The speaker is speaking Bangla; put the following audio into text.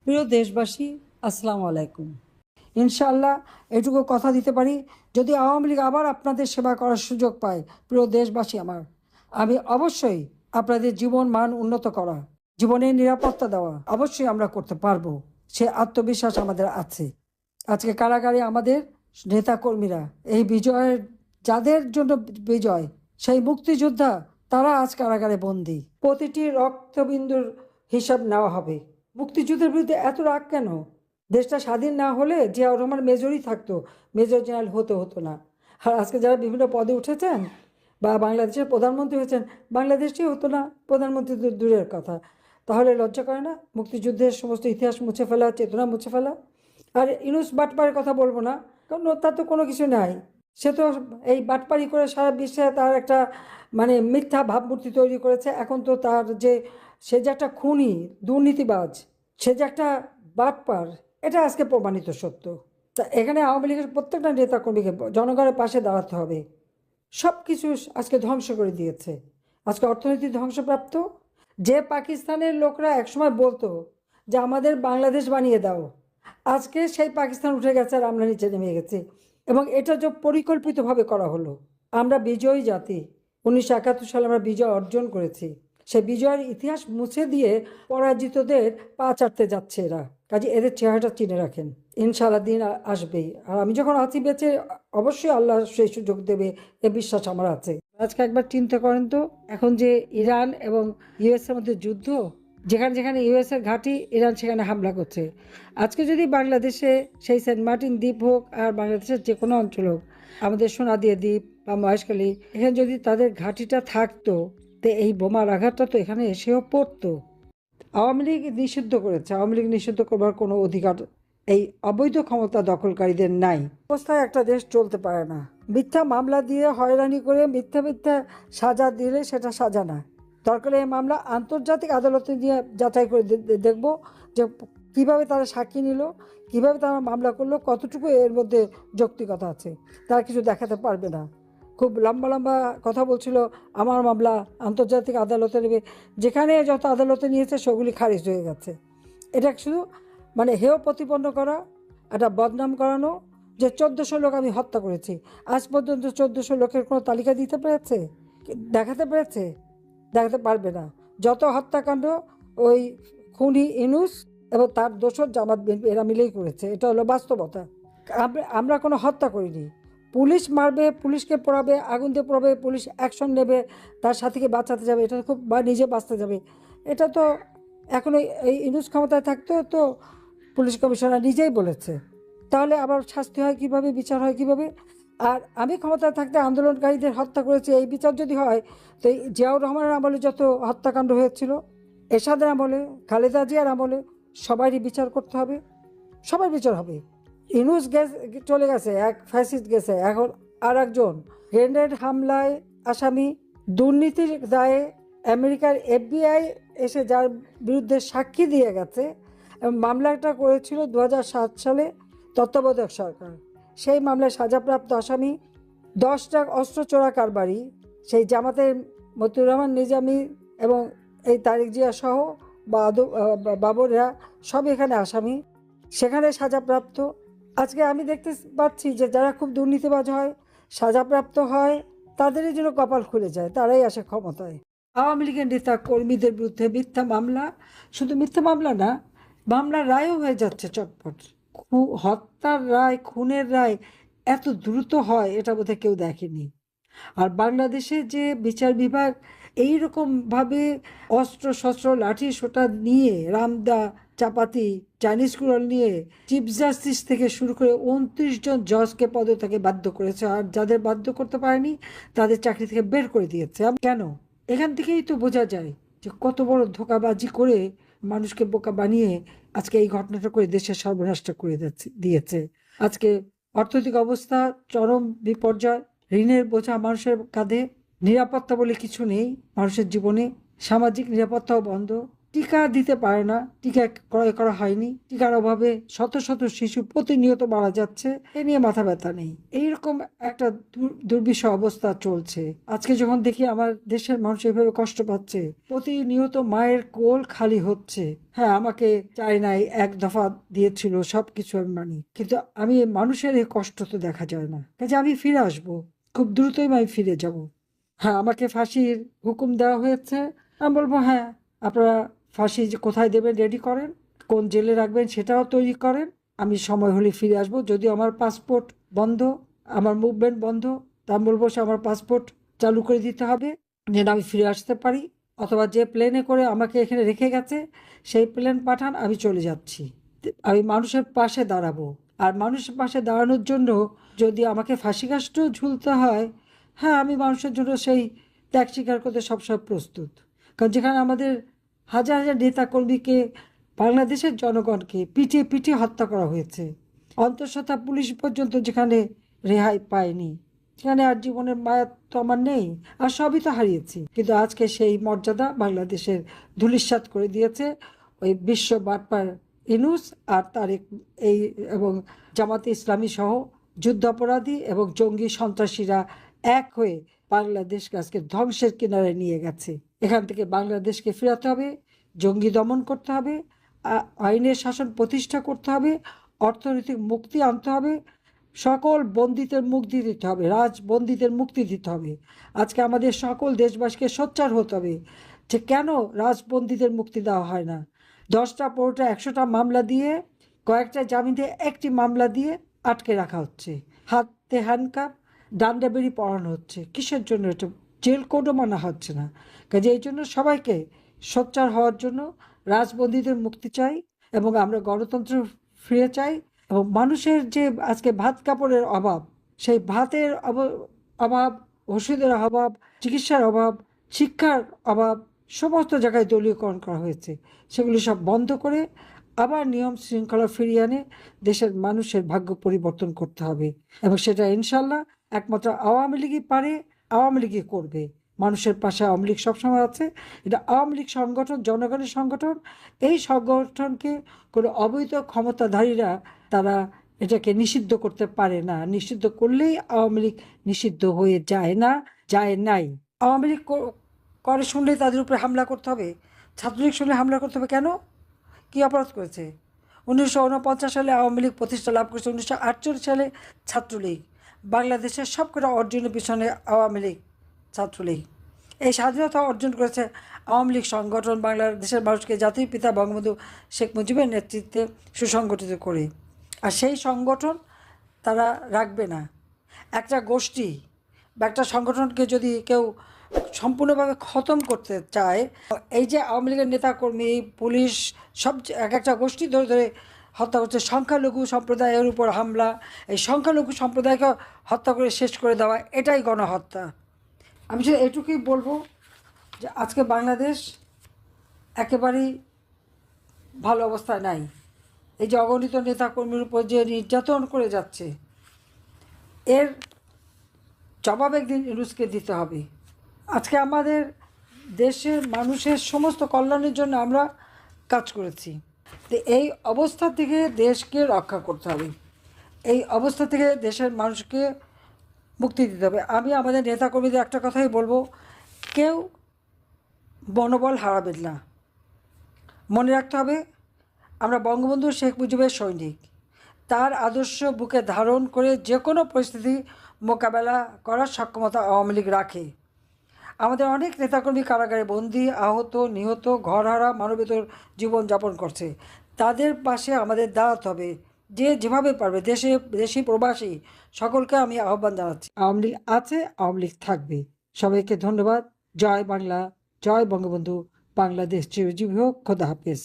প্রিয় দেশবাসী, আসসালামু আলাইকুম। ইনশাআল্লাহ এটুকু কথা দিতে পারি, যদি আওয়ামী লীগ আবার আপনাদের সেবা করার সুযোগ পায়, প্রিয় দেশবাসী আমার, আমি অবশ্যই আপনাদের জীবন মান উন্নত করা, জীবনের নিরাপত্তা দেওয়া অবশ্যই আমরা করতে পারবো। সে আত্মবিশ্বাস আমাদের আছে। আজকে কারাগারে আমাদের নেতাকর্মীরা এই বিজয়ের, যাদের জন্য বিজয়, সেই মুক্তিযোদ্ধা, তারা আজ কারাগারে বন্দী। প্রতিটি রক্তবিন্দুর হিসাব নেওয়া হবে। মুক্তিযুদ্ধের বিরুদ্ধে এত রাগ কেন? দেশটা স্বাধীন না হলে জিয়াউর রহমান মেজরই থাকতো, মেজর জেনারেল হতো না। আর আজকে যারা বিভিন্ন পদে উঠেছেন বা বাংলাদেশের প্রধানমন্ত্রী হয়েছেন, বাংলাদেশই হতো না, প্রধানমন্ত্রী তো দূরের কথা। তাহলে লজ্জা করে না মুক্তিযুদ্ধের সমস্ত ইতিহাস মুছে ফেলা, চেতনা মুছে ফেলা? আর ইউনুস বাটপারের কথা বলবো না, কারণ তার তো কোনো কিছু নাই। সে তো এই বাটপারি করে সারা বিশ্বে তার একটা মিথ্যা ভাবমূর্তি তৈরি করেছে। এখন তো তার যে, সে যে একটা খুনি, দুর্নীতিবাজ, সে যে একটা বাটপার, এটা আজকে প্রমাণিত সত্য। তা এখানে আওয়ামী লীগের প্রত্যেকটা নেতাকর্মীকে জনগণের পাশে দাঁড়াতে হবে। সব কিছু আজকে ধ্বংস করে দিয়েছে। আজকে অর্থনীতি ধ্বংসপ্রাপ্ত। যে পাকিস্তানের লোকরা একসময় বলতো যে আমাদের বাংলাদেশ বানিয়ে দাও, আজকে সেই পাকিস্তান উঠে গেছে আর আমরা নিচে নেমে গেছি। এবং এটা যে পরিকল্পিতভাবে করা হলো। আমরা বিজয়ী জাতি, 1971 সালে আমরা বিজয় অর্জন করেছি। সে বিজয়ের ইতিহাস মুছে দিয়ে পরাজিতদের পা চাটতে যাচ্ছে এরা। কাজে এদের চেহারাটা চিনে রাখেন। ইনশাআল্লাহ দিন আসবেই। আর আমি যখন আছি বেঁচে, অবশ্যই আল্লাহ সেই সুযোগ দেবে, এ বিশ্বাস আমার আছে। আজকে একবার চিন্তা করেন তো, এখন যে ইরান এবং ইউএসের মধ্যে যুদ্ধ, যেখানে যেখানে ইউএসের ঘাঁটি, ইরান সেখানে হামলা করছে। আজকে যদি বাংলাদেশে সেই সেন্ট মার্টিন দ্বীপ হোক আর বাংলাদেশের যে কোনো অঞ্চল হোক, আমাদের সোনাদিয়া দ্বীপ বা মহেশখালী, এখানে যদি তাদের ঘাঁটিটা থাকতো, তো এই বোমার আঘাতটা তো এখানে এসেও পড়তো। আওয়ামী লীগ নিষিদ্ধ করেছে। আওয়ামী লীগ নিষিদ্ধ করবার কোনো অধিকার এই অবৈধ ক্ষমতা দখলকারীদের নাই। অবস্থায় একটা দেশ চলতে পারে না। মিথ্যা মামলা দিয়ে হয়রানি করে মিথ্যা মিথ্যা সাজা দিলে সেটা সাজা না। দরকার এই মামলা আন্তর্জাতিক আদালতে নিয়ে যাচাই করে দেখব যে কিভাবে তারা সাক্ষী নিল, কিভাবে তারা মামলা করলো, কতটুকু এর মধ্যে যৌক্তিকতা আছে। তারা কিছু দেখাতে পারবে না। খুব লম্বা লম্বা কথা বলছিল, আমার মামলা আন্তর্জাতিক আদালতে নেবে। যেখানে যত আদালতে নিয়েছে সেগুলি খারিজ হয়ে গেছে। এটা শুধু হেয় প্রতিপন্ন করা, একটা বদনাম করানো, যে 1400 লোক আমি হত্যা করেছি। আজ পর্যন্ত 1400 লোকের কোনো তালিকা দিতে পেরেছে? দেখাতে পেরেছে? দেখাতে পারবে না। যত হত্যাকাণ্ড ওই খুনি ইউনূস এবং তার দোসর জামাত বিএনপি এরা মিলেই করেছে। এটা হলো বাস্তবতা। আমরা কোনো হত্যা করিনি। পুলিশ মারবে, পুলিশকে পোড়াবে, আগুন দিয়ে পোড়াবে, পুলিশ অ্যাকশন নেবে, তার সাথীকে বাঁচাতে যাবে, এটা খুব, বা নিজে বাঁচতে যাবে। এটা তো এখন এই ইউনূস ক্ষমতায় থাকতো তো পুলিশ কমিশনার নিজেই বলেছে। তাহলে আবার শাস্তি হয় কিভাবে, বিচার হয় কিভাবে? আর আমি ক্ষমতায় থাকতে আন্দোলনকারীদের হত্যা করেছি, এই বিচার যদি হয়, তো এই জিয়াউর রহমানের আমলে যত হত্যাকাণ্ড হয়েছিল, এরশাদের আমলে, খালেদা জিয়ার আমলে, সবারই বিচার করতে হবে। সবার বিচার হবে। ইউনূস চলে গেছে, এক ফ্যাসিস্ট গেছে, এখন আর একজন গ্রেনেড হামলায় আসামি, দুর্নীতির দায়ে আমেরিকার FBI এসে যার বিরুদ্ধে সাক্ষী দিয়ে গেছে, এবং মামলাটা করেছিল 2007 সালে তত্ত্বাবধায়ক সরকার। সেই মামলায় সাজাপ্রাপ্ত আসামি 10টা অস্ত্র চোরা কারবারি, সেই জামাতের মতিউর রহমান নিজামী এবং এই তারেক জিয়া সহ বাবররা সব এখানে আসামি, সেখানে সাজাপ্রাপ্ত। আজকে আমি দেখতে পাচ্ছি যে যারা খুব দুর্নীতিবাজ হয়, সাজাপ্রাপ্ত হয়, তাদেরই যেন কপাল খুলে যায়, তারাই আসে ক্ষমতায়। আওয়ামী লীগের নেতা কর্মীদের বিরুদ্ধে মিথ্যা মামলা, শুধু মিথ্যা মামলা না, মামলার রায়ও হয়ে যাচ্ছে চটপট। হত্যার রায়, খুনের রায় এত দ্রুত হয়, এটা বোধহয় কেউ দেখেনি। আর বাংলাদেশে যে বিচার বিভাগ এইরকমভাবে অস্ত্র শস্ত্র লাঠি সোটা নিয়ে, রামদা চাপাতি চাইনিজ কুড়াল নিয়ে চিফ জাস্টিস থেকে শুরু করে 29 জন জজকে পদত্যাগে বাধ্য করেছে। আর যাদের বাধ্য করতে পারেনি তাদের চাকরি থেকে বের করে দিয়েছে। কেন? এখান থেকেই তো বোঝা যায় যে কত বড় ধোঁকাবাজি করে মানুষকে বোকা বানিয়ে আজকে এই ঘটনাটা করে দেশের সর্বনাশটা করে দিয়েছে। আজকে অর্থনৈতিক অবস্থা চরম বিপর্যয়, ঋণের বোঝা মানুষের কাঁধে, নিরাপত্তা বলে কিছু নেই মানুষের জীবনে, সামাজিক নিরাপত্তাও বন্ধ। টিকা দিতে পারে না, টিকা ক্রয় করা হয়নি, টিকার অভাবে শত শত শিশু প্রতিনিয়ত মারা যাচ্ছে, এ নিয়ে মাথা ব্যথা নেই। এইরকম একটা দুর্বিষহ অবস্থা চলছে। আজকে যখন দেখি আমার দেশের মানুষ এভাবে কষ্ট পাচ্ছে, প্রতিনিয়ত মায়ের কোল খালি হচ্ছে। হ্যাঁ, আমাকে চাই নাই এক দফা দিয়েছিল, সবকিছু আমি মানি, কিন্তু আমি মানুষের এই কষ্ট তো দেখা যায় না। কাজে আমি ফিরে আসবো, খুব দ্রুতই আমি ফিরে যাব। হ্যাঁ, আমাকে ফাঁসির হুকুম দেওয়া হয়েছে। আমি বলবো হ্যাঁ, আপনারা ফাঁসি যে কোথায় দেবেন রেডি করেন, কোন জেলে রাখবেন সেটাও তৈরি করেন। আমি সময় হলে ফিরে আসবো। যদিও আমার পাসপোর্ট বন্ধ, আমার মুভমেন্ট বন্ধ, তা আমি বলবো সে আমার পাসপোর্ট চালু করে দিতে হবে যেন আমি ফিরে আসতে পারি, অথবা যে প্লেনে করে আমাকে এখানে রেখে গেছে সেই প্লেন পাঠান, আমি চলে যাচ্ছি। আমি মানুষের পাশে দাঁড়াবো। আর মানুষের পাশে দাঁড়ানোর জন্য যদি আমাকে ফাঁসি কাষ্ঠেও ঝুলতে হয়, হ্যাঁ, আমি মানুষের জন্য সেই ত্যাগ স্বীকার করতে সবসময় প্রস্তুত। কারণ যেখানে আমাদের হাজার হাজার নেতাকর্মীকে, বাংলাদেশের জনগণকে পিটিয়ে পিটিয়ে হত্যা করা হয়েছে, অন্তঃসত্ত্বা পুলিশ পর্যন্ত যেখানে রেহাই পায়নি, সেখানে আর জীবনের মায়া তো আমার নেই, আর সবই তো হারিয়েছি। কিন্তু আজকে সেই মর্যাদা বাংলাদেশের ধূলিসাৎ করে দিয়েছে ওই বিশ্ব বাটপার ইনুস আর তারেক, এই এবং জামাতে ইসলামী সহ যুদ্ধাপরাধী এবং জঙ্গি সন্ত্রাসীরা এক হয়ে বাংলাদেশকে আজকে ধ্বংসের কিনারে নিয়ে গেছে। এখান থেকে বাংলাদেশকে ফেরাতে হবে, জঙ্গি দমন করতে হবে, আইনের শাসন প্রতিষ্ঠা করতে হবে, অর্থনৈতিক মুক্তি আনতে হবে, সকল বন্দীদের মুক্তি দিতে হবে, রাজবন্দীদের মুক্তি দিতে হবে। আজকে আমাদের সকল দেশবাসীকে সোচ্চার হতে হবে যে কেন রাজবন্দীদের মুক্তি দেওয়া হয় না। 10টা 15টা 100টা মামলা দিয়ে, কয়েকটা জামিন দিয়ে, একটি মামলা দিয়ে আটকে রাখা হচ্ছে, হাতে হ্যান্ডকাপ, ডান্ডা বেরি পড়ানো হচ্ছে। কিসের জন্য? এটা জেল কোডও মানা হচ্ছে না। কাজে এই জন্য সবাইকে সোচ্চার হওয়ার জন্য, রাজবন্দীদের মুক্তি চাই এবং আমরা গণতন্ত্র ফিরে চাই। এবং মানুষের যে আজকে ভাত কাপড়ের অভাব, সেই ভাতের অভাব, ওষুধের অভাব, চিকিৎসার অভাব, শিক্ষার অভাব, সমস্ত জায়গায় দলীয়করণ করা হয়েছে, সেগুলি সব বন্ধ করে আবার নিয়ম শৃঙ্খলা ফিরিয়ে আনে দেশের মানুষের ভাগ্য পরিবর্তন করতে হবে। এবং সেটা ইনশাল্লাহ একমাত্র আওয়ামী লীগই পারে, আওয়ামী লীগই করবে। মানুষের পাশে আওয়ামী লীগ সবসময় আছে। এটা আওয়ামী লীগ সংগঠন, জনগণের সংগঠন। এই সংগঠনকে কোনো অবৈধ ক্ষমতাধারীরা তারা এটাকে নিষিদ্ধ করতে পারে না। নিষিদ্ধ করলেই আওয়ামী লীগ নিষিদ্ধ হয়ে যায় না, যায় নাই। আওয়ামী লীগ করে শুনলেই তাদের উপরে হামলা করতে হবে, ছাত্রলীগ শুনলে হামলা করতে হবে কেন? কী অপরাধ করেছে? 1949 সালে আওয়ামী লীগ প্রতিষ্ঠা লাভ করেছে, 1948 সালে ছাত্রলীগ। বাংলাদেশের সবকটা অর্জনের পিছনে আওয়ামী লীগ, ছাত্রলীগ। এই স্বাধীনতা অর্জন করেছে আওয়ামী লীগ সংগঠন, বাংলাদেশের মানুষকে জাতির পিতা বঙ্গবন্ধু শেখ মুজিবের নেতৃত্বে সুসংগঠিত করে। আর সেই সংগঠন তারা রাখবে না। একটা গোষ্ঠী বা একটা সংগঠনকে যদি কেউ সম্পূর্ণভাবে খতম করতে চায়, এই যে আওয়ামী লীগের নেতাকর্মী, পুলিশ, সব এক একটা গোষ্ঠী ধরে ধরে হত্যা করছে, সংখ্যালঘু সম্প্রদায়ের উপর হামলা, এই সংখ্যালঘু সম্প্রদায়কে হত্যা করে শেষ করে দেওয়া, এটাই গণহত্যা। আমি শুধু এটুকুই বলবো যে আজকে বাংলাদেশ একেবারেই ভালো অবস্থায় নাই। এই যে অগণিত নেতাকর্মীর উপর যে নির্যাতন করে যাচ্ছে, এর জবাব একদিন ইউনূসকে দিতে হবে। আজকে আমাদের দেশের মানুষের সমস্ত কল্যাণের জন্য আমরা কাজ করেছি, তো এই অবস্থা থেকে দেশকে রক্ষা করতে হবে, এই অবস্থা থেকে দেশের মানুষকে মুক্তি দিতে হবে। আমি আমাদের নেতাকর্মীদের একটা কথাই বলবো, কেউ মনোবল হারাবেন না। মনে রাখতে হবে আমরা বঙ্গবন্ধু শেখ মুজিবের সৈনিক। তার আদর্শ বুকে ধারণ করে যে কোনো পরিস্থিতি মোকাবেলা করার সক্ষমতা আওয়ামী লীগ রাখে। আমাদের অনেক নেতাকর্মী কারাগারে বন্দী, আহত, নিহত, ঘরহারা, মানবেতর জীবনযাপন করছে। তাদের পাশে আমাদের দাঁড়াতে হবে, যে যেভাবে পারবে। দেশি প্রবাসী সকলকে আমি আহ্বান জানাচ্ছি, আওয়ামী লীগ আছে, আওয়ামী লীগ থাকবে। সবাইকে ধন্যবাদ। জয় বাংলা, জয় বঙ্গবন্ধু, বাংলাদেশ চিরজীবী হোক। খোদা হাফেজ।